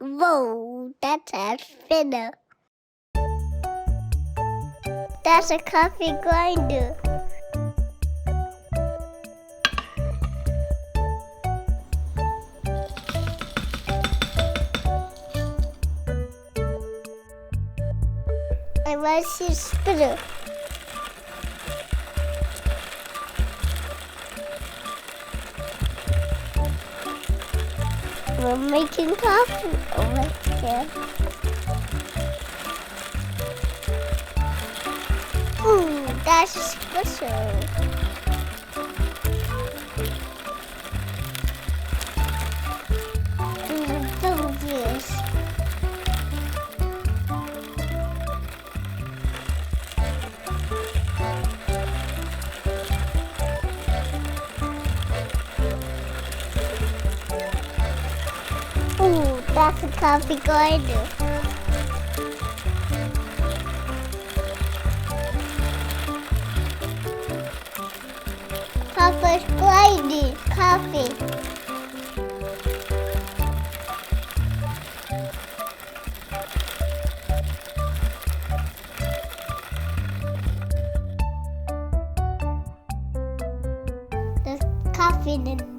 Whoa, that's a spinner. That's a coffee grinder. I want to see a spinner. We're making coffee over here. Ooh, that's special. This. Ooh, that's a coffee grinder. Papa's grinding coffee. There's coffee in